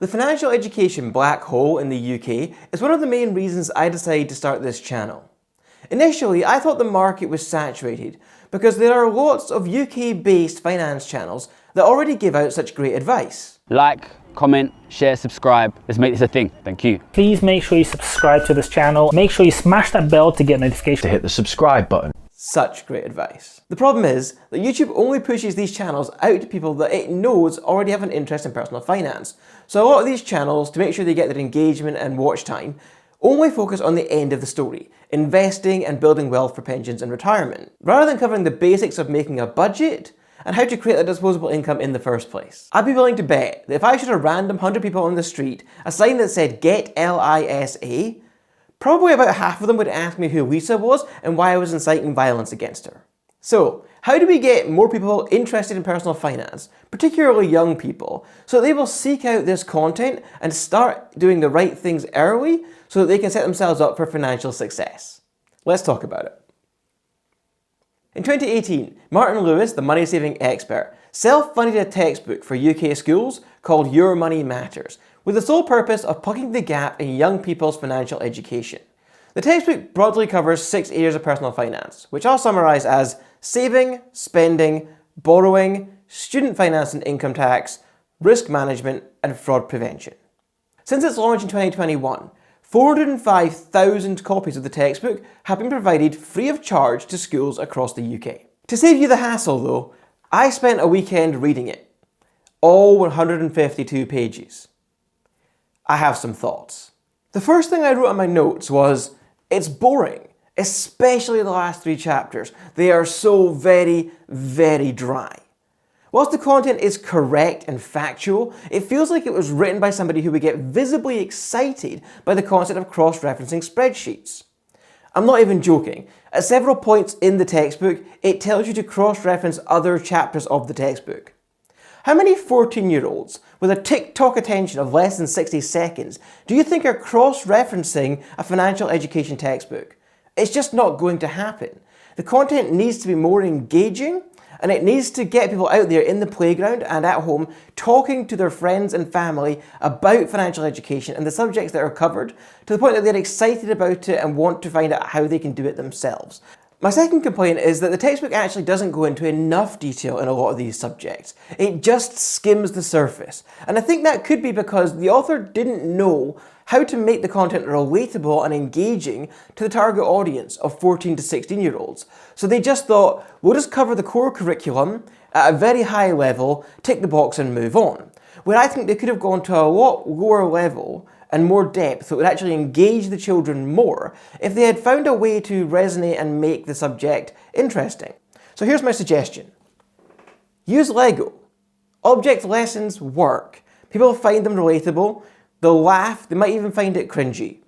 The financial education black hole in the UK is one of the main reasons I decided to start this channel. Initially, I thought the market was saturated because there are lots of UK-based finance channels that already give out such great advice. Like, comment, share, subscribe. Let's make this a thing. Thank you. Please make sure you subscribe to this channel. Make sure you smash that bell to get notifications. To hit the subscribe button. Such great advice. The problem is that YouTube only pushes these channels out to people that it knows already have an interest in personal finance. So a lot of these channels, to make sure they get their engagement and watch time, only focus on the end of the story, investing and building wealth for pensions and retirement, rather than covering the basics of making a budget and how to create a disposable income in the first place. I'd be willing to bet that if I showed a random 100 people on the street a sign that said "Get LISA," probably about half of them would ask me who Lisa was and why I was inciting violence against her. So, how do we get more people interested in personal finance, particularly young people, so that they will seek out this content and start doing the right things early so that they can set themselves up for financial success? Let's talk about it. In 2018, Martin Lewis, the money-saving expert, self-funded a textbook for UK schools called Your Money Matters, with the sole purpose of plugging the gap in young people's financial education. The textbook broadly covers 6 areas of personal finance, which I'll summarise as saving, spending, borrowing, student finance and income tax, risk management, and fraud prevention. Since its launch in 2021, 405,000 copies of the textbook have been provided free of charge to schools across the UK. To save you the hassle though, I spent a weekend reading it, all 152 pages. I have some thoughts. The first thing I wrote on my notes was, it's boring, especially the last 3 chapters. They are so very, very dry. Whilst the content is correct and factual, it feels like it was written by somebody who would get visibly excited by the concept of cross-referencing spreadsheets. I'm not even joking. At several points in the textbook, it tells you to cross-reference other chapters of the textbook. How many 14-year-olds with a TikTok attention of less than 60 seconds do you think are cross-referencing a financial education textbook? It's just not going to happen. The content needs to be more engaging, and it needs to get people out there in the playground and at home talking to their friends and family about financial education and the subjects that are covered, to the point that they're excited about it and want to find out how they can do it themselves. My second complaint is that the textbook actually doesn't go into enough detail in a lot of these subjects. It just skims the surface. And I think that could be because the author didn't know how to make the content relatable and engaging to the target audience of 14 to 16-year-olds. So they just thought, we'll just cover the core curriculum at a very high level, tick the box and move on. Where I think they could have gone to a lot lower level and more depth that would actually engage the children more if they had found a way to resonate and make the subject interesting. So here's my suggestion. Use Lego. Object lessons work. People find them relatable, they'll laugh, they might even find it cringy.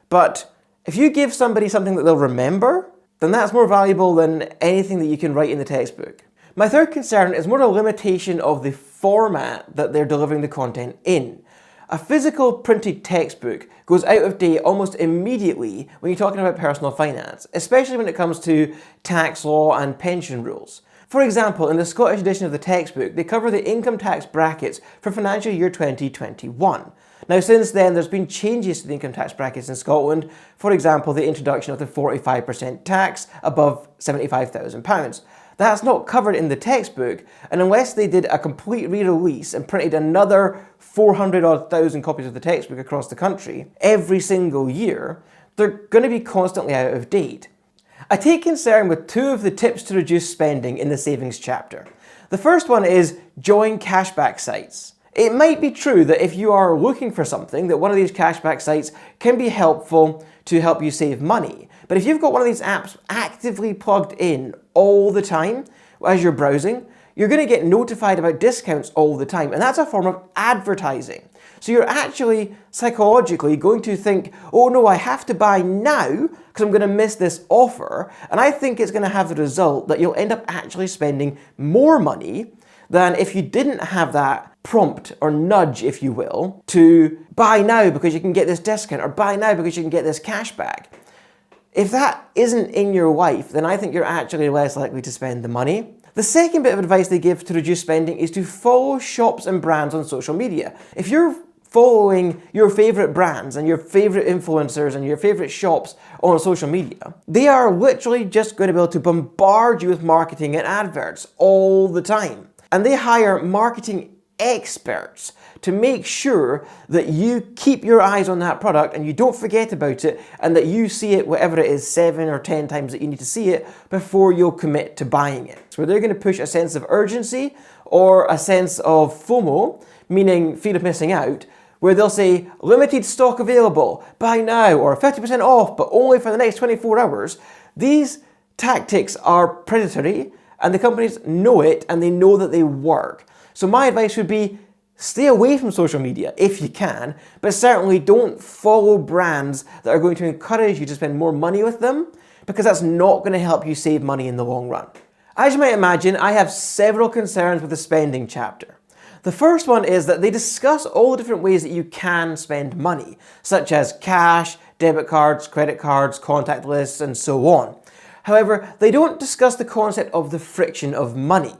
But if you give somebody something that they'll remember, then that's more valuable than anything that you can write in the textbook. My third concern is more a limitation of the format that they're delivering the content in. A physical printed textbook goes out of date almost immediately when you're talking about personal finance, especially when it comes to tax law and pension rules. For example, in the Scottish edition of the textbook, they cover the income tax brackets for financial year 2021. Now, since then, there's been changes to the income tax brackets in Scotland. For example, the introduction of the 45% tax above £75,000. That's not covered in the textbook, and unless they did a complete re-release and printed another 400,000 copies of the textbook across the country every single year, they're going to be constantly out of date. I take concern with 2 of the tips to reduce spending in the savings chapter. The first one is join cashback sites. It might be true that if you are looking for something, that one of these cashback sites can be helpful to help you save money. But if you've got one of these apps actively plugged in all the time as you're browsing, you're going to get notified about discounts all the time, and that's a form of advertising. So you're actually psychologically going to think, oh no, I have to buy now because I'm going to miss this offer, and I think it's going to have the result that you'll end up actually spending more money than if you didn't have that prompt or nudge, if you will, to buy now because you can get this discount or buy now because you can get this cash back. If that isn't in your life, then I think you're actually less likely to spend the money. The second bit of advice they give to reduce spending is to follow shops and brands on social media. If you're following your favorite brands and your favorite influencers and your favorite shops on social media, they are literally just going to be able to bombard you with marketing and adverts all the time. And they hire marketing experts to make sure that you keep your eyes on that product and you don't forget about it, and that you see it, whatever it is, 7 or 10 times that you need to see it before you'll commit to buying it. So they're going to push a sense of urgency or a sense of FOMO, meaning fear of missing out, where they'll say limited stock available, buy now, or 50% off, but only for the next 24 hours. These tactics are predatory, and the companies know it, and they know that they work. So my advice would be, stay away from social media if you can, but certainly don't follow brands that are going to encourage you to spend more money with them, because that's not going to help you save money in the long run. As you might imagine, I have several concerns with the spending chapter. The first one is that they discuss all the different ways that you can spend money, such as cash, debit cards, credit cards, contact lists, and so on. However, they don't discuss the concept of the friction of money.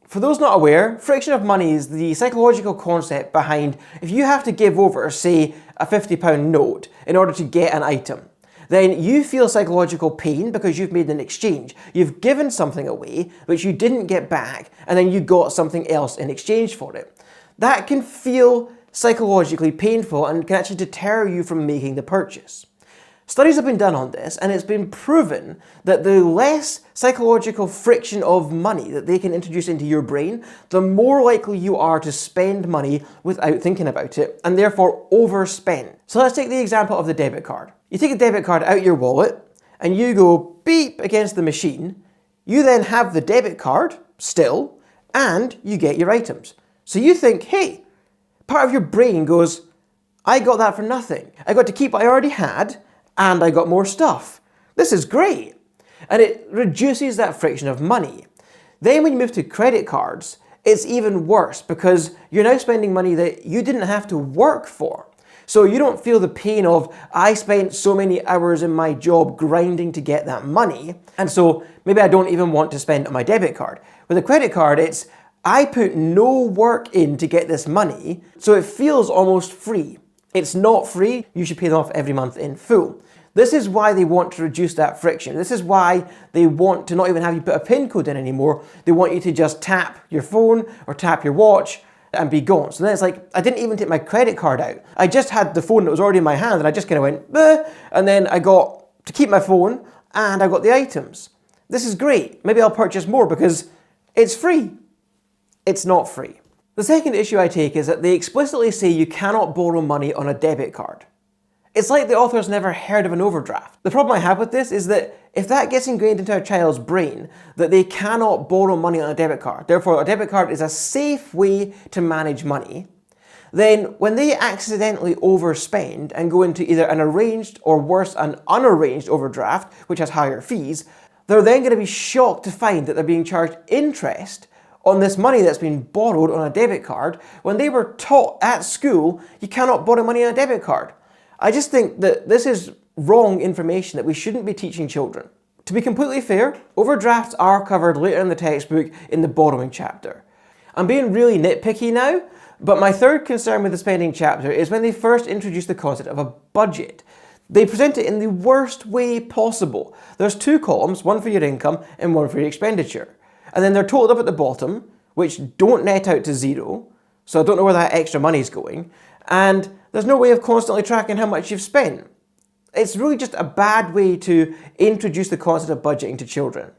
For those not aware, friction of money is the psychological concept behind if you have to give over, say, a £50 note in order to get an item. Then you feel psychological pain because you've made an exchange. You've given something away which you didn't get back, and then you got something else in exchange for it. That can feel psychologically painful and can actually deter you from making the purchase. Studies have been done on this, and it's been proven that the less psychological friction of money that they can introduce into your brain, the more likely you are to spend money without thinking about it, and therefore overspend. So let's take the example of the debit card. You take a debit card out your wallet, and you go beep against the machine. You then have the debit card still, and you get your items. So you think, hey, part of your brain goes, I got that for nothing. I got to keep what I already had, and I got more stuff. This is great. And it reduces that friction of money. Then when you move to credit cards, it's even worse because you're now spending money that you didn't have to work for. So you don't feel the pain of, I spent so many hours in my job grinding to get that money, and so maybe I don't even want to spend on my debit card. With a credit card, it's, I put no work in to get this money, so it feels almost free. It's not free, you should pay them off every month in full. This is why they want to reduce that friction. This is why they want to not even have you put a PIN code in anymore. They want you to just tap your phone or tap your watch and be gone. So then it's like, I didn't even take my credit card out. I just had the phone that was already in my hand, and I just kind of went, bleh, and then I got to keep my phone and I got the items. This is great. Maybe I'll purchase more because it's free. It's not free. The second issue I take is that they explicitly say you cannot borrow money on a debit card. It's like the author's never heard of an overdraft. The problem I have with this is that if that gets ingrained into a child's brain, that they cannot borrow money on a debit card, therefore a debit card is a safe way to manage money, then when they accidentally overspend and go into either an arranged or worse, an unarranged overdraft, which has higher fees, they're then going to be shocked to find that they're being charged interest on this money that's been borrowed on a debit card when they were taught at school you cannot borrow money on a debit card. I just think that this is wrong information that we shouldn't be teaching children. To be completely fair, overdrafts are covered later in the textbook in the borrowing chapter. I'm being really nitpicky now, but my third concern with the spending chapter is when they first introduced the concept of a budget. They present it in the worst way possible. There's 2 columns, one for your income and one for your expenditure. And then they're totaled up at the bottom, which don't net out to 0, so I don't know where that extra money's going, and there's no way of constantly tracking how much you've spent. It's really just a bad way to introduce the concept of budgeting to children.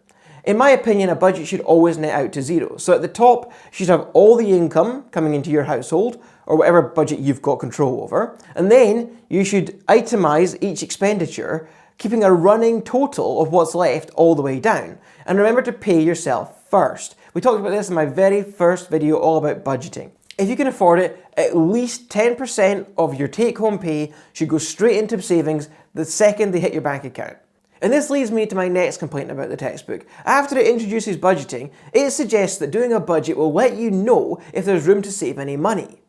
In my opinion, a budget should always net out to 0. So at the top, you should have all the income coming into your household, or whatever budget you've got control over, and then you should itemize each expenditure, keeping a running total of what's left all the way down. And remember to pay yourself first. We talked about this in my very first video all about budgeting. If you can afford it, at least 10% of your take-home pay should go straight into savings the second they hit your bank account. And this leads me to my next complaint about the textbook. After it introduces budgeting, it suggests that doing a budget will let you know if there's room to save any money.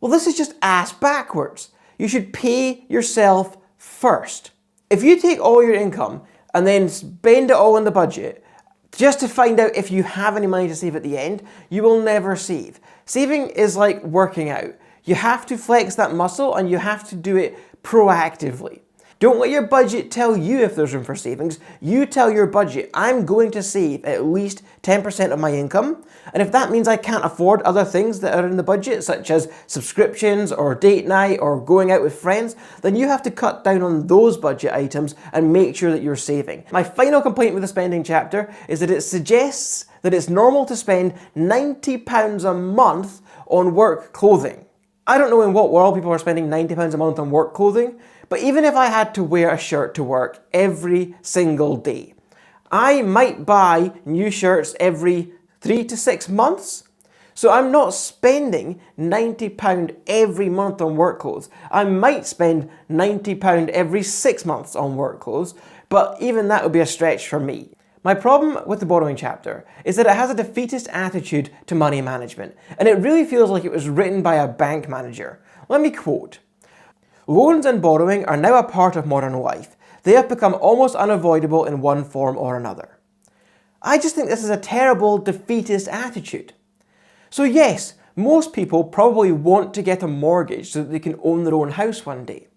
Well, this is just ass backwards. You should pay yourself first. If you take all your income and then spend it all in the budget, just to find out if you have any money to save at the end, you will never save. Saving is like working out. You have to flex that muscle and you have to do it proactively. Don't let your budget tell you if there's room for savings. You tell your budget, I'm going to save at least 10% of my income. And if that means I can't afford other things that are in the budget, such as subscriptions or date night or going out with friends, then you have to cut down on those budget items and make sure that you're saving. My final complaint with the spending chapter is that it suggests that it's normal to spend £90 a month on work clothing. I don't know in what world people are spending £90 a month on work clothing, but even if I had to wear a shirt to work every single day, I might buy new shirts every 3 to 6 months. So I'm not spending £90 every month on work clothes. I might spend £90 every 6 months on work clothes, but even that would be a stretch for me. My problem with the borrowing chapter is that it has a defeatist attitude to money management, and it really feels like it was written by a bank manager. Let me quote, "Loans and borrowing are now a part of modern life. They have become almost unavoidable in one form or another." I just think this is a terrible defeatist attitude. So yes, most people probably want to get a mortgage so that they can own their own house one day.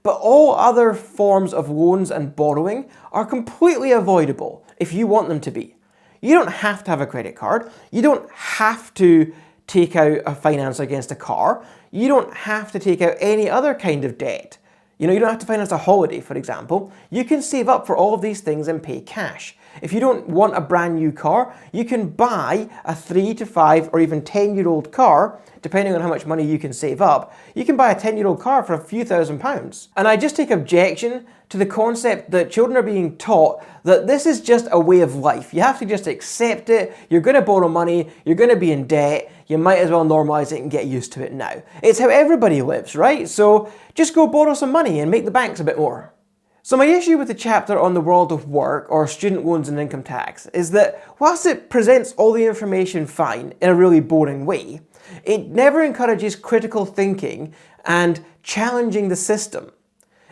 But all other forms of loans and borrowing are completely avoidable if you want them to be. You don't have to have a credit card. You don't have to take out a finance against a car. You don't have to take out any other kind of debt. You don't have to finance a holiday, for example. You can save up for all of these things and pay cash. If you don't want a brand new car, you can buy a 3 to 5 or even 10-year-old car, depending on how much money you can save up. You can buy a 10-year-old car for a few £1,000s. And I just take objection to the concept that children are being taught that this is just a way of life. You have to just accept it. You're going to borrow money. You're going to be in debt. You might as well normalize it and get used to it now. It's how everybody lives, right? So just go borrow some money and make the banks a bit more. So my issue with the chapter on the world of work or student loans and income tax is that whilst it presents all the information fine in a really boring way, it never encourages critical thinking and challenging the system.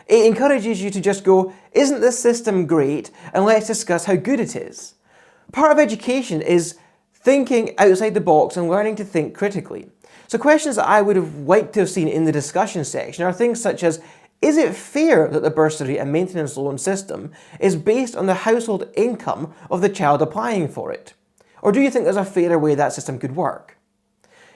It encourages you to just go, isn't this system great? And let's discuss how good it is. Part of education is thinking outside the box and learning to think critically. So questions that I would have liked to have seen in the discussion section are things such as, is it fair that the bursary and maintenance loan system is based on the household income of the child applying for it? Or do you think there's a fairer way that system could work?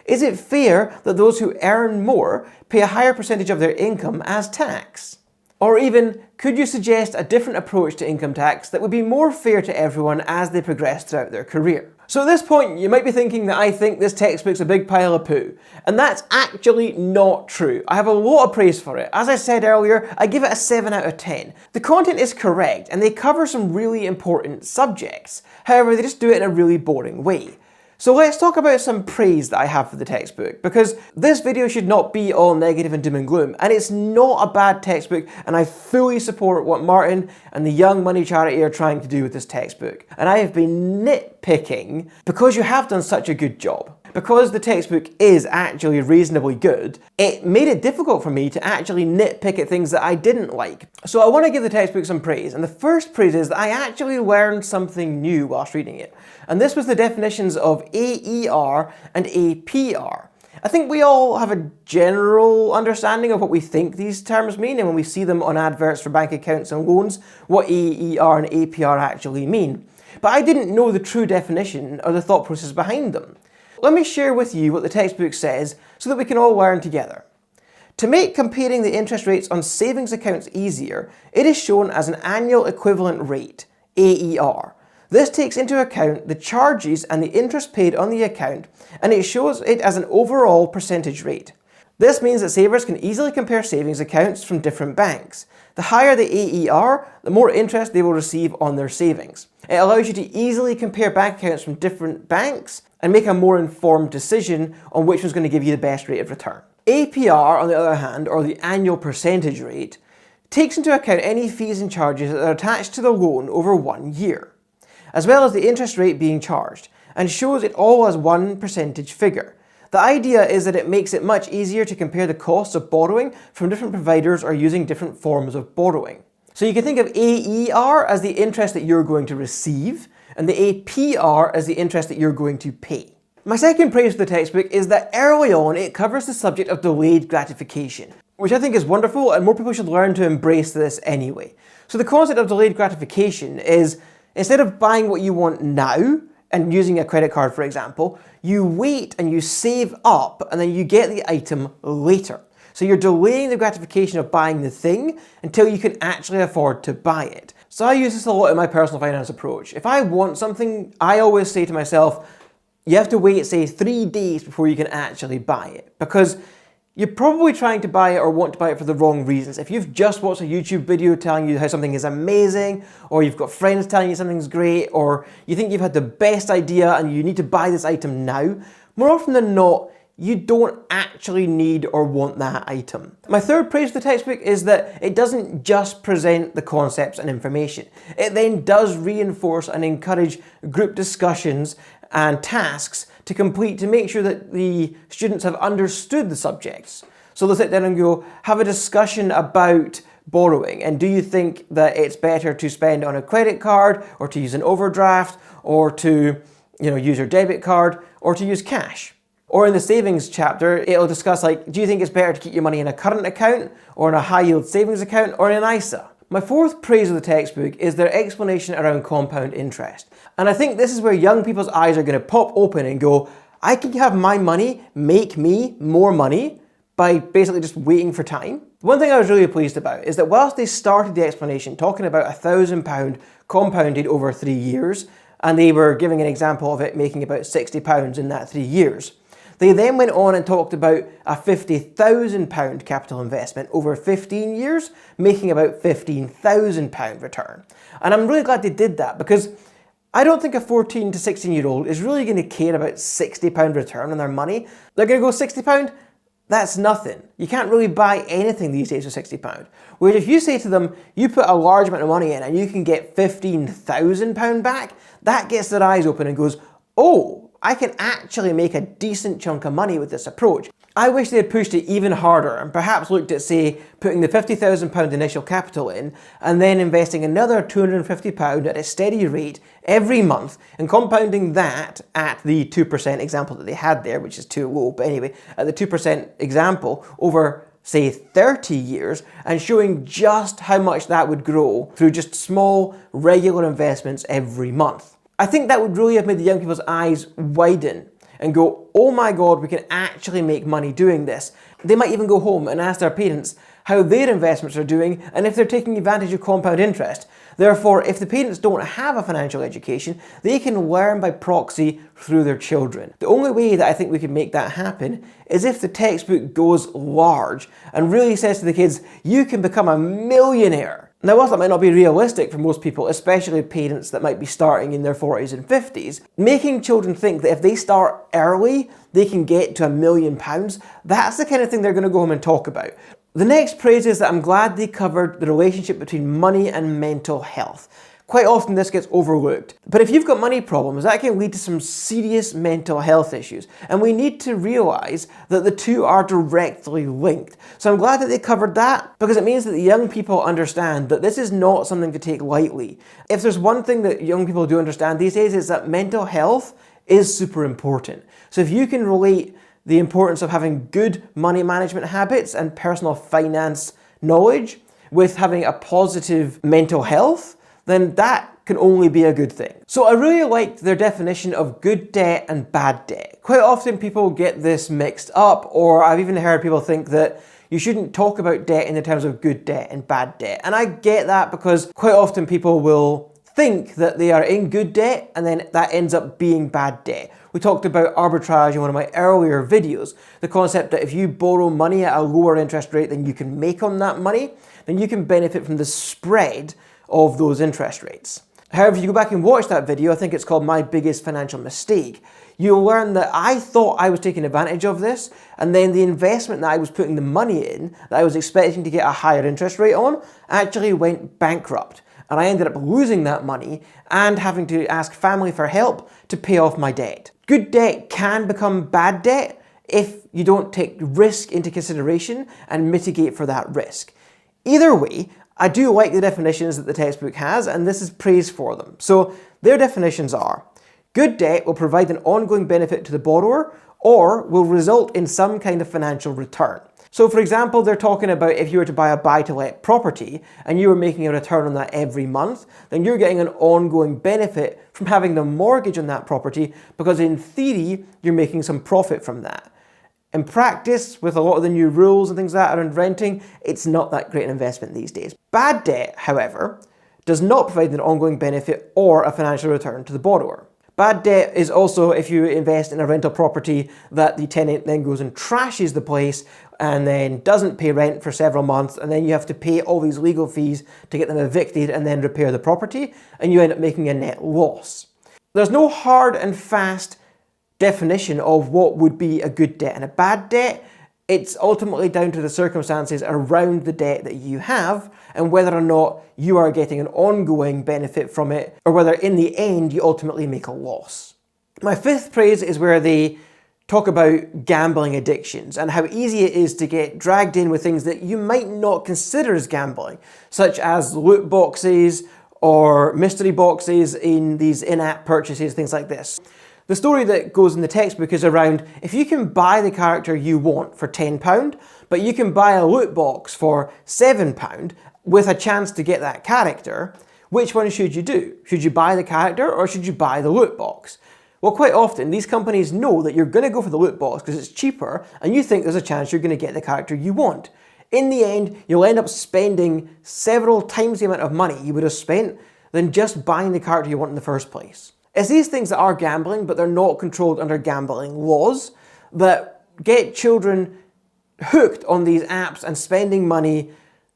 Is it fair that those who earn more pay a higher percentage of their income as tax? Or even, could you suggest a different approach to income tax that would be more fair to everyone as they progress throughout their career? So at this point, you might be thinking that I think this textbook's a big pile of poo, and that's actually not true. I have a lot of praise for it. As I said earlier, I give it a 7 out of 10. The content is correct, and they cover some really important subjects. However, they just do it in a really boring way. So let's talk about some praise that I have for the textbook, because this video should not be all negative and doom and gloom, and it's not a bad textbook, and I fully support what Martin and the Young Money Charity are trying to do with this textbook. And I have been nitpicking because you have done such a good job. Because the textbook is actually reasonably good, it made it difficult for me to actually nitpick at things that I didn't like. So I want to give the textbook some praise, and the first praise is that I actually learned something new whilst reading it. And this was the definitions of AER and APR. I think we all have a general understanding of what we think these terms mean, and when we see them on adverts for bank accounts and loans, what AER and APR actually mean. But I didn't know the true definition or the thought process behind them. Let me share with you what the textbook says so that we can all learn together. To make comparing the interest rates on savings accounts easier, it is shown as an annual equivalent rate, AER. This takes into account the charges and the interest paid on the account, and it shows it as an overall percentage rate. This means that savers can easily compare savings accounts from different banks. The higher the AER, the more interest they will receive on their savings. It allows you to easily compare bank accounts from different banks and make a more informed decision on which one's going to give you the best rate of return. APR, on the other hand, or the annual percentage rate, takes into account any fees and charges that are attached to the loan over 1 year, as well as the interest rate being charged, and shows it all as one percentage figure. The idea is that it makes it much easier to compare the costs of borrowing from different providers or using different forms of borrowing. So you can think of AER as the interest that you're going to receive, and the APR as the interest that you're going to pay. My second praise for the textbook is that early on it covers the subject of delayed gratification, which I think is wonderful, and more people should learn to embrace this anyway. So the concept of delayed gratification is, instead of buying what you want now and using a credit card, for example, you wait and you save up and then you get the item later. So you're delaying the gratification of buying the thing until you can actually afford to buy it. So I use this a lot in my personal finance approach. If I want something, I always say to myself, you have to wait, say, 3 days before you can actually buy it, because you're probably trying to buy it or want to buy it for the wrong reasons. If you've just watched a YouTube video telling you how something is amazing, or you've got friends telling you something's great, or you think you've had the best idea and you need to buy this item now, more often than not, you don't actually need or want that item. My third praise for the textbook is that it doesn't just present the concepts and information. It then does reinforce and encourage group discussions and tasks to complete to make sure that the students have understood the subjects. So they'll sit down and go, have a discussion about borrowing, and do you think that it's better to spend on a credit card, or to use an overdraft, or to use your debit card, or to use cash? Or in the savings chapter, it'll discuss, like, do you think it's better to keep your money in a current account, or in a high yield savings account, or in an ISA? My fourth praise of the textbook is their explanation around compound interest. And I think this is where young people's eyes are going to pop open and go, I can have my money make me more money by basically just waiting for time. One thing I was really pleased about is that whilst they started the explanation talking about £1,000 compounded over 3 years, and they were giving an example of it making about £60 in that 3 years, they then went on and talked about a £50,000 capital investment over 15 years, making about £15,000 return. And I'm really glad they did that, because I don't think a 14 to 16-year-old is really going to care about £60 return on their money. They're going to go, £60? That's nothing. You can't really buy anything these days for £60. Whereas if you say to them, you put a large amount of money in and you can get £15,000 back, that gets their eyes open and goes, oh, I can actually make a decent chunk of money with this approach. I wish they had pushed it even harder and perhaps looked at, say, putting the £50,000 initial capital in and then investing another £250 at a steady rate every month and compounding that at the 2% example that they had there, which is too low, but anyway, at the 2% example over, say, 30 years, and showing just how much that would grow through just small, regular investments every month. I think that would really have made the young people's eyes widen and go, oh my God, we can actually make money doing this. They might even go home and ask their parents how their investments are doing and if they're taking advantage of compound interest. Therefore, if the parents don't have a financial education, they can learn by proxy through their children. The only way that I think we can make that happen is if the textbook goes large and really says to the kids, you can become a millionaire. Now, whilst that might not be realistic for most people, especially parents that might be starting in their 40s and 50s, making children think that if they start early, they can get to £1 million, that's the kind of thing they're going to go home and talk about. The next praise is that I'm glad they covered the relationship between money and mental health. Quite often this gets overlooked. But if you've got money problems, that can lead to some serious mental health issues. And we need to realise that the two are directly linked. So I'm glad that they covered that, because it means that the young people understand that this is not something to take lightly. If there's one thing that young people do understand these days, is that mental health is super important. So if you can relate the importance of having good money management habits and personal finance knowledge with having a positive mental health, then that can only be a good thing. So I really liked their definition of good debt and bad debt. Quite often people get this mixed up, or I've even heard people think that you shouldn't talk about debt in the terms of good debt and bad debt. And I get that, because quite often people will think that they are in good debt and then that ends up being bad debt. We talked about arbitrage in one of my earlier videos, the concept that if you borrow money at a lower interest rate than you can make on that money, then you can benefit from the spread of those interest rates. However, if you go back and watch that video, I think it's called My Biggest Financial Mistake, you'll learn that I thought I was taking advantage of this, and then the investment that I was putting the money in, that I was expecting to get a higher interest rate on, actually went bankrupt. And I ended up losing that money and having to ask family for help to pay off my debt. Good debt can become bad debt if you don't take risk into consideration and mitigate for that risk. Either way, I do like the definitions that the textbook has, and this is praise for them. So their definitions are: Good debt will provide an ongoing benefit to the borrower or will result in some kind of financial return. So for example, they're talking about if you were to buy a buy-to-let property and you were making a return on that every month, then you're getting an ongoing benefit from having the mortgage on that property because in theory, you're making some profit from that. In practice, with a lot of the new rules and things like that around renting, it's not that great an investment these days. Bad debt, however, does not provide an ongoing benefit or a financial return to the borrower. Bad debt is also if you invest in a rental property that the tenant then goes and trashes the place and then doesn't pay rent for several months, and then you have to pay all these legal fees to get them evicted and then repair the property, and you end up making a net loss. There's no hard and fast definition of what would be a good debt and a bad debt. It's ultimately down to the circumstances around the debt that you have and whether or not you are getting an ongoing benefit from it or whether in the end you ultimately make a loss. My fifth praise is where they talk about gambling addictions and how easy it is to get dragged in with things that you might not consider as gambling, such as loot boxes or mystery boxes in these in-app purchases, things like this. The story that goes in the textbook is around if you can buy the character you want for £10, but you can buy a loot box for £7 with a chance to get that character, which one should you do? Should you buy the character or should you buy the loot box? Well, quite often these companies know that you're going to go for the loot box because it's cheaper and you think there's a chance you're going to get the character you want. In the end, you'll end up spending several times the amount of money you would have spent than just buying the character you want in the first place. It's these things that are gambling, but they're not controlled under gambling laws, that get children hooked on these apps and spending money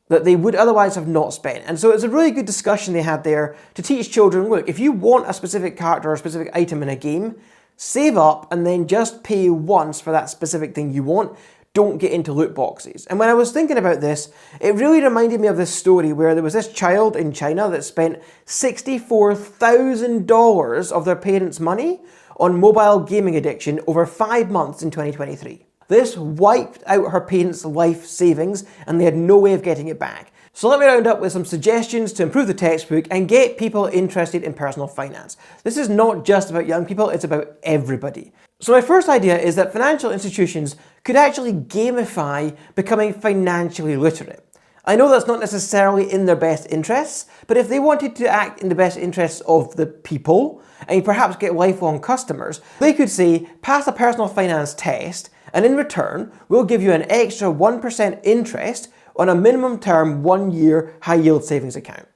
that they would otherwise have not spent. And so it's a really good discussion they had there to teach children, look, if you want a specific character or a specific item in a game, save up and then just pay once for that specific thing you want. Don't get into loot boxes. And when I was thinking about this, it really reminded me of this story where there was this child in China that spent $64,000 of their parents' money on mobile gaming addiction over 5 months in 2023. This wiped out her parents' life savings and they had no way of getting it back. So let me round up with some suggestions to improve the textbook and get people interested in personal finance. This is not just about young people, it's about everybody. So my first idea is that financial institutions could actually gamify becoming financially literate. I know that's not necessarily in their best interests, but if they wanted to act in the best interests of the people and perhaps get lifelong customers, they could say, pass a personal finance test and in return, we'll give you an extra 1% interest on a minimum term 1-year high yield savings account.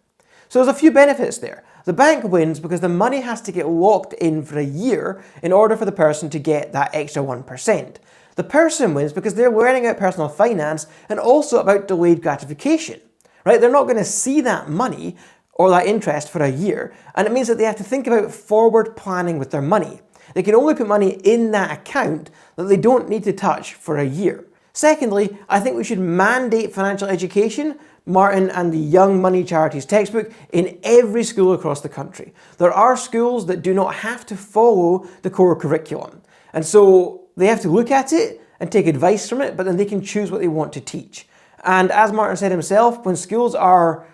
So there's a few benefits there. The bank wins because the money has to get locked in for a year in order for the person to get that extra 1%. The person wins because they're learning about personal finance and also about delayed gratification, right? They're not going to see that money or that interest for a year, and it means that they have to think about forward planning with their money. They can only put money in that account that they don't need to touch for a year. Secondly, I think we should mandate financial education, Martin and the Young Money Charities textbook, in every school across the country. There are schools that do not have to follow the core curriculum. And so they have to look at it and take advice from it, but then they can choose what they want to teach. And as Martin said himself, when schools are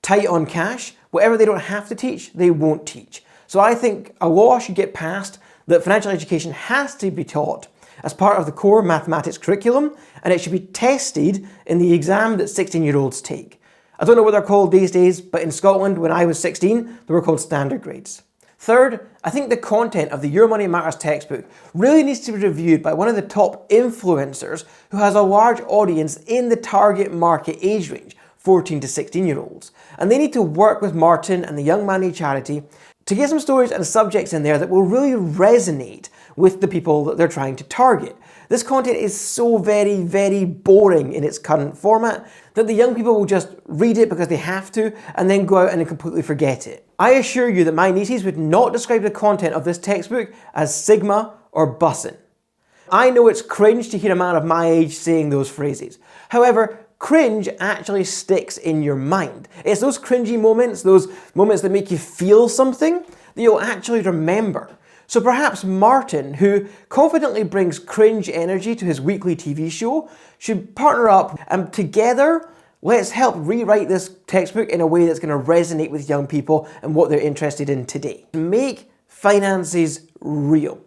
tight on cash, whatever they don't have to teach, they won't teach. So I think a law should get passed that financial education has to be taught as part of the core mathematics curriculum, and it should be tested in the exam that 16-year-olds take. I don't know what they're called these days, but in Scotland, when I was 16, they were called standard grades. Third, I think the content of the Your Money Matters textbook really needs to be reviewed by one of the top influencers who has a large audience in the target market age range, 14 to 16-year-olds. And they need to work with Martin and the Young Money Charity to get some stories and subjects in there that will really resonate with the people that they're trying to target. This content is so very, very boring in its current format that the young people will just read it because they have to and then go out and completely forget it. I assure you that my nieces would not describe the content of this textbook as Sigma or bussin'. I know it's cringe to hear a man of my age saying those phrases. However, cringe actually sticks in your mind. It's those cringy moments, those moments that make you feel something, that you'll actually remember. So perhaps Martin, who confidently brings cringe energy to his weekly TV show, should partner up and together, let's help rewrite this textbook in a way that's going to resonate with young people and what they're interested in today. Make finance is real.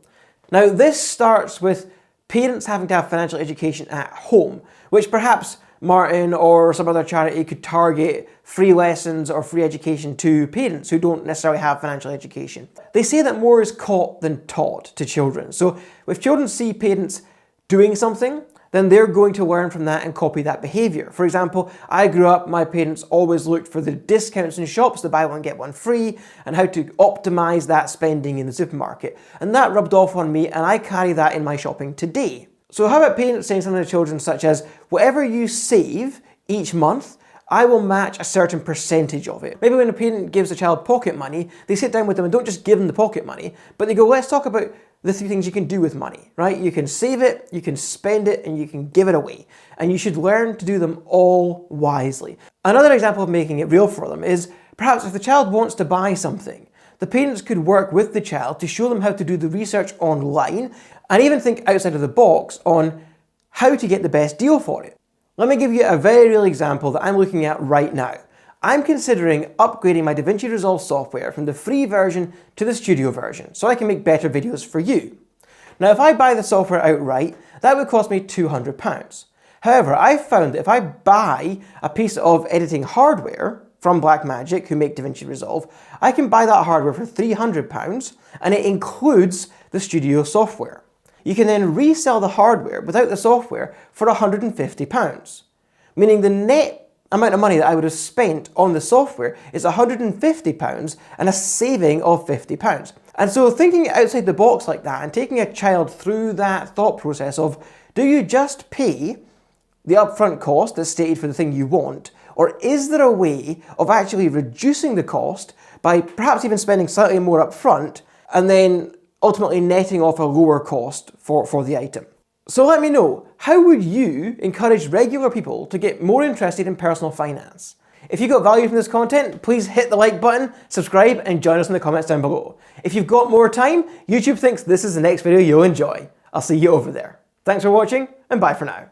Now, this starts with parents having to have financial education at home, which perhaps Martin or some other charity could target free lessons or free education to parents who don't necessarily have financial education. They say that more is caught than taught to children. So if children see parents doing something, then they're going to learn from that and copy that behaviour. For example, I grew up, my parents always looked for the discounts in shops, the buy one get one free, and how to optimise that spending in the supermarket. And that rubbed off on me, and I carry that in my shopping today. So how about parents saying something to children such as, whatever you save each month, I will match a certain percentage of it. Maybe when a parent gives a child pocket money, they sit down with them and don't just give them the pocket money, but they go, let's talk about the 3 things you can do with money, right? You can save it, you can spend it, and you can give it away. And you should learn to do them all wisely. Another example of making it real for them is perhaps if the child wants to buy something, the parents could work with the child to show them how to do the research online and even think outside of the box on how to get the best deal for it. Let me give you a very real example that I'm looking at right now. I'm considering upgrading my DaVinci Resolve software from the free version to the studio version so I can make better videos for you. Now, if I buy the software outright, that would cost me £200. However, I've found that if I buy a piece of editing hardware from Blackmagic, who make DaVinci Resolve, I can buy that hardware for £300 and it includes the studio software. You can then resell the hardware without the software for £150, meaning the net amount of money that I would have spent on the software is £150 and a saving of £50. And so thinking outside the box like that and taking a child through that thought process of, do you just pay the upfront cost that's stated for the thing you want, or is there a way of actually reducing the cost by perhaps even spending slightly more upfront and then ultimately netting off a lower cost for the item? So let me know, how would you encourage regular people to get more interested in personal finance? If you got value from this content, please hit the like button, subscribe, and join us in the comments down below. If you've got more time, YouTube thinks this is the next video you'll enjoy. I'll see you over there. Thanks for watching, and bye for now.